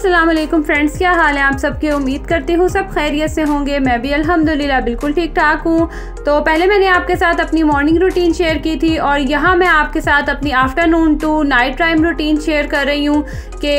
अस्सलाम वालेकुम फ्रेंड्स, क्या हाल है आप सबके। उम्मीद करती हूँ सब खैरियत से होंगे। मैं भी अल्हम्दुलिल्लाह बिल्कुल ठीक ठाक हूँ। तो पहले मैंने आपके साथ अपनी मॉर्निंग रूटीन शेयर की थी और यहाँ मैं आपके साथ अपनी afternoon to night time routine share कर रही हूँ कि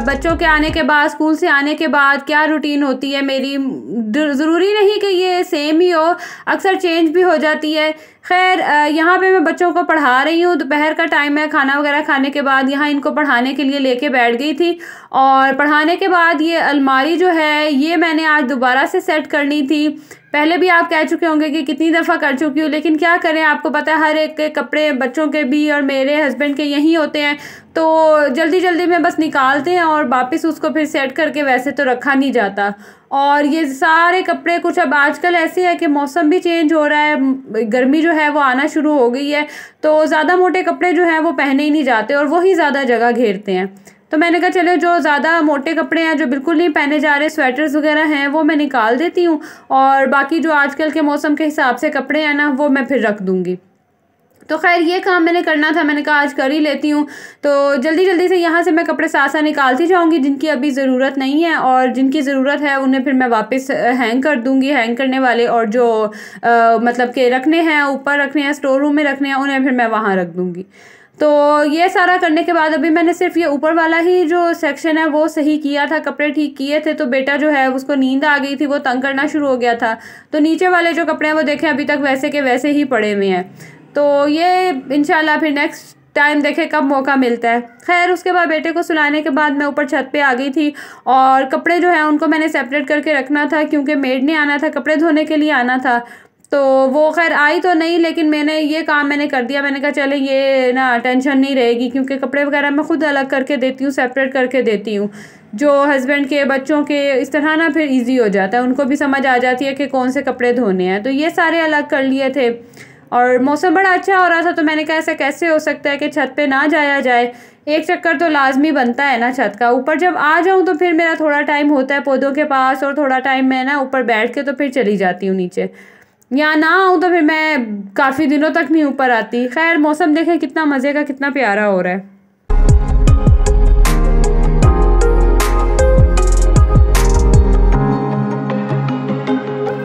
बच्चों के आने के बाद, स्कूल से आने के बाद क्या रूटीन होती है मेरी। ज़रूरी नहीं कि ये सेम ही हो, अक्सर चेंज भी हो जाती है। खैर, यहाँ पे मैं बच्चों को पढ़ा रही हूँ। दोपहर का टाइम है, खाना वगैरह खाने के बाद यहाँ इनको पढ़ाने के लिए लेके बैठ गई थी। और पढ़ाने के बाद ये अलमारी जो है ये मैंने आज दोबारा से सेट करनी थी। पहले भी आप कह चुके होंगे कि कितनी दफ़ा कर चुकी हूँ, लेकिन क्या करें, आपको पता है हर एक के कपड़े बच्चों के भी और मेरे हस्बैंड के यहीं होते हैं, तो जल्दी जल्दी में बस निकालते हैं और वापस उसको फिर सेट करके वैसे तो रखा नहीं जाता। और ये सारे कपड़े कुछ अब आजकल ऐसे है कि मौसम भी चेंज हो रहा है, गर्मी जो है वो आना शुरू हो गई है, तो ज़्यादा मोटे कपड़े जो हैं वो पहने ही नहीं जाते और वही ज़्यादा जगह घेरते हैं। तो मैंने कहा चलो जो ज़्यादा मोटे कपड़े हैं, जो बिल्कुल नहीं पहने जा रहे, स्वेटर्स वगैरह हैं, वो मैं निकाल देती हूँ और बाकी जो आजकल के मौसम के हिसाब से कपड़े हैं ना, वो मैं फिर रख दूँगी। तो खैर ये काम मैंने करना था, मैंने कहा आज कर ही लेती हूँ। तो जल्दी जल्दी से यहाँ से मैं कपड़े साथ साथ निकालती जाऊँगी जिनकी अभी ज़रूरत नहीं है, और जिनकी ज़रूरत है उन्हें फिर मैं वापस हैंग कर दूँगी, हैंग करने वाले, और जो मतलब कि रखने हैं, ऊपर रखने हैं, स्टोर रूम में रखने हैं, उन्हें फिर मैं वहाँ रख दूँगी। तो ये सारा करने के बाद अभी मैंने सिर्फ ये ऊपर वाला ही जो सेक्शन है वो सही किया था, कपड़े ठीक किए थे। तो बेटा जो है उसको नींद आ गई थी, वो तंग करना शुरू हो गया था, तो नीचे वाले जो कपड़े हैं वो देखें अभी तक वैसे के वैसे ही पड़े हुए हैं। तो ये इंशाल्लाह फिर नेक्स्ट टाइम देखे कब मौका मिलता है। खैर उसके बाद बेटे को सुलाने के बाद मैं ऊपर छत पे आ गई थी और कपड़े जो हैं उनको मैंने सेपरेट करके रखना था, क्योंकि मेड ने आना था, कपड़े धोने के लिए आना था। तो वो खैर आई तो नहीं, लेकिन ये काम मैंने कर दिया। मैंने कहा चले ये ना टेंशन नहीं रहेगी, क्योंकि कपड़े वगैरह मैं खुद अलग करके देती हूँ, सेपरेट करके देती हूँ। जो हस्बैंड के, बच्चों के, इस तरह ना फिर इजी हो जाता है, उनको भी समझ आ जाती है कि कौन से कपड़े धोने हैं। तो ये सारे अलग कर लिए थे और मौसम बड़ा अच्छा हो रहा था, तो मैंने कहा ऐसा कैसे हो सकता है कि छत पे ना जाया जाए। एक चक्कर तो लाजमी बनता है ना छत का। ऊपर जब आ जाऊं तो फिर मेरा थोड़ा टाइम होता है पौधों के पास, और थोड़ा टाइम मैं ना ऊपर बैठ के तो फिर चली जाती हूँ नीचे। यहाँ ना आऊँ तो फिर मैं काफ़ी दिनों तक नहीं ऊपर आती। खैर मौसम देखें कितना मज़े का, कितना प्यारा हो रहा है।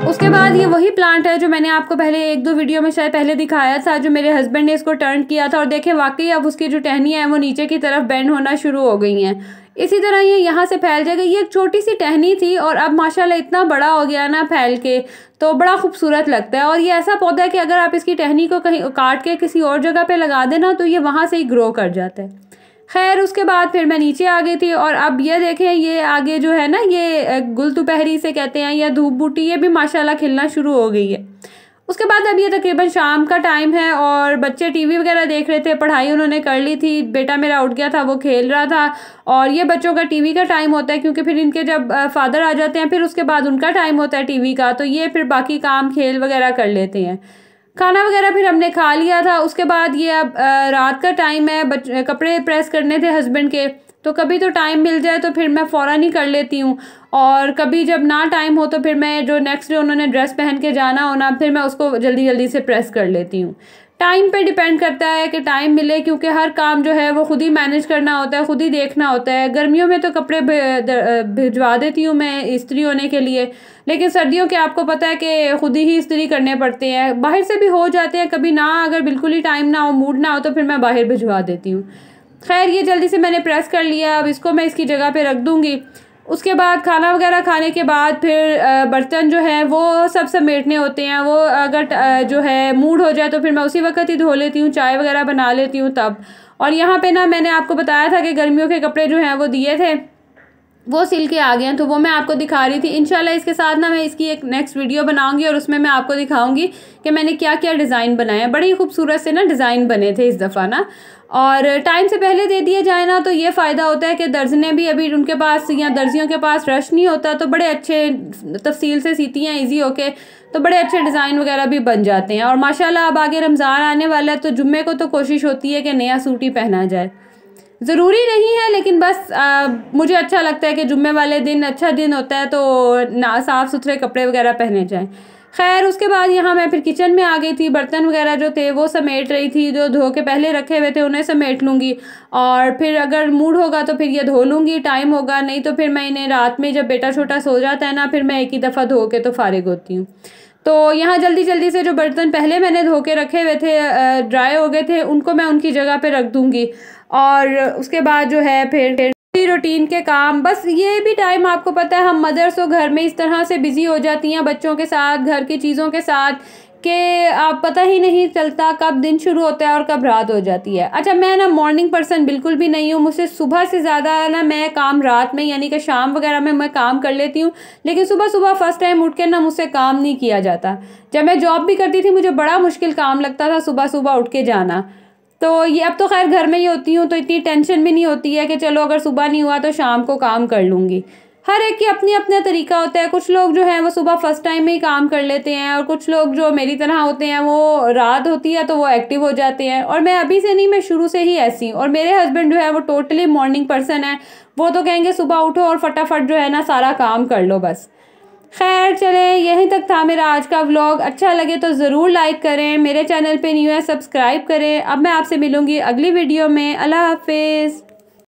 उसके बाद ये वही प्लांट है जो मैंने आपको पहले एक दो वीडियो में शायद पहले दिखाया था, जो मेरे हस्बैंड ने इसको टर्न किया था, और देखें वाकई अब उसकी जो टहनियाँ हैं वो नीचे की तरफ बेंड होना शुरू हो गई हैं। इसी तरह ये यहाँ से फैल जाएगा। ये एक छोटी सी टहनी थी और अब माशाल्लाह इतना बड़ा हो गया ना फैल के, तो बड़ा खूबसूरत लगता है। और ये ऐसा पौधा है कि अगर आप इसकी टहनी को कहीं काट के किसी और जगह पे लगा देना तो ये वहाँ से ही ग्रो कर जाता है। खैर उसके बाद फिर मैं नीचे आ गई थी और अब ये देखें, ये आगे जो है ना, ये गुल दोपहरी से कहते हैं या धूप बूटी, ये भी माशाल्लाह खिलना शुरू हो गई है। उसके बाद अब ये तकरीबन शाम का टाइम है और बच्चे टीवी वगैरह देख रहे थे, पढ़ाई उन्होंने कर ली थी। बेटा मेरा उठ गया था, वो खेल रहा था, और ये बच्चों का टीवी का टाइम होता है, क्योंकि फिर इनके जब फादर आ जाते हैं फिर उसके बाद उनका टाइम होता है टीवी का, तो ये फिर बाकी काम खेल वगैरह कर लेते हैं। खाना वगैरह फिर हमने खा लिया था। उसके बाद ये अब रात का टाइम है, कपड़े प्रेस करने थे हस्बैंड के, तो कभी तो टाइम मिल जाए तो फिर मैं फ़ौरन ही कर लेती हूँ, और कभी जब ना टाइम हो तो फिर मैं जो नेक्स्ट डे उन्होंने ड्रेस पहन के जाना हो ना, फिर मैं उसको जल्दी जल्दी से प्रेस कर लेती हूँ। टाइम पे डिपेंड करता है कि टाइम मिले, क्योंकि हर काम जो है वो खुद ही मैनेज करना होता है, खुद ही देखना होता है। गर्मियों में तो कपड़े भिजवा देती हूँ मैं इस्त्री होने के लिए, लेकिन सर्दियों के आपको पता है कि खुद ही इस्त्री करने पड़ते हैं। बाहर से भी हो जाते हैं कभी, ना अगर बिल्कुल ही टाइम ना हो, मूड ना हो, तो फिर मैं बाहर भिजवा देती हूँ। खैर ये जल्दी से मैंने प्रेस कर लिया, अब इसको मैं इसकी जगह पे रख दूँगी। उसके बाद खाना वगैरह खाने के बाद फिर बर्तन जो है वो सब समेटने होते हैं। वो अगर जो है मूड हो जाए तो फिर मैं उसी वक्त ही धो लेती हूँ, चाय वगैरह बना लेती हूँ तब। और यहाँ पे ना मैंने आपको बताया था कि गर्मियों के कपड़े जो हैं वो दिए थे, वो सिल के आ गए हैं, तो वो मैं आपको दिखा रही थी। इंशाल्लाह इसके साथ ना मैं इसकी एक नेक्स्ट वीडियो बनाऊंगी और उसमें मैं आपको दिखाऊंगी कि मैंने क्या क्या डिज़ाइन बनाए हैं। बड़े ही खूबसूरत से ना डिज़ाइन बने थे इस दफ़ा ना, और टाइम से पहले दे दिया जाए ना तो ये फ़ायदा होता है कि दर्जने भी अभी उनके पास या दर्जियों के पास रश नहीं होता, तो बड़े अच्छे तफसील से सीती हैं ईजी होके, तो बड़े अच्छे डिज़ाइन वगैरह भी बन जाते हैं। और माशाल्लाह अब आगे रमज़ान आने वाला है, तो जुम्मे को तो कोशिश होती है कि नया सूट ही पहना जाए। ज़रूरी नहीं है, लेकिन बस मुझे अच्छा लगता है कि जुम्मे वाले दिन अच्छा दिन होता है, तो ना साफ़ सुथरे कपड़े वगैरह पहने जाएं। खैर उसके बाद यहाँ मैं फिर किचन में आ गई थी। बर्तन वगैरह जो थे वो समेट रही थी, जो धो के पहले रखे हुए थे उन्हें समेट लूँगी, और फिर अगर मूड होगा तो फिर ये धो लूँगी, टाइम होगा नहीं तो फिर मैं इन्हें रात में जब बेटा छोटा सो जाता है ना, फिर मैं एक ही दफ़ा धो के तो फारिग होती हूँ। तो यहाँ जल्दी जल्दी से जो बर्तन पहले मैंने धो के रखे हुए थे, ड्राई हो गए थे, उनको मैं उनकी जगह पे रख दूँगी। और उसके बाद जो है फिर रूटीन के काम, बस ये भी टाइम आपको पता है हम मदर्स तो घर में इस तरह से बिज़ी हो जाती हैं बच्चों के साथ, घर की चीज़ों के साथ, कि आप पता ही नहीं चलता कब दिन शुरू होता है और कब रात हो जाती है। अच्छा, मैं ना मॉर्निंग पर्सन बिल्कुल भी नहीं हूँ, मुझसे सुबह से ज़्यादा ना मैं काम रात में यानी कि शाम वगैरह में मैं काम कर लेती हूँ, लेकिन सुबह सुबह फर्स्ट टाइम उठ के ना मुझसे काम नहीं किया जाता। जब मैं जॉब भी करती थी मुझे बड़ा मुश्किल काम लगता था सुबह सुबह उठ के जाना। तो ये अब तो खैर घर में ही होती हूँ तो इतनी टेंशन भी नहीं होती है कि चलो अगर सुबह नहीं हुआ तो शाम को काम कर लूँगी। हर एक की अपनी अपना तरीका होता है। कुछ लोग जो हैं वो सुबह फर्स्ट टाइम में ही काम कर लेते हैं, और कुछ लोग जो मेरी तरह होते हैं वो रात होती है तो वो एक्टिव हो जाते हैं। और मैं अभी से नहीं, मैं शुरू से ही ऐसी हूँ। और मेरे हस्बैंड जो है वो टोटली मॉर्निंग पर्सन है, वो तो कहेंगे सुबह उठो और फटाफट जो है ना सारा काम कर लो बस। खैर चले, यहीं तक था मेरा आज का व्लॉग। अच्छा लगे तो ज़रूर लाइक करें, मेरे चैनल पे न्यू है सब्सक्राइब करें। अब मैं आपसे मिलूँगी अगली वीडियो में। अल्लाह हाफिज़।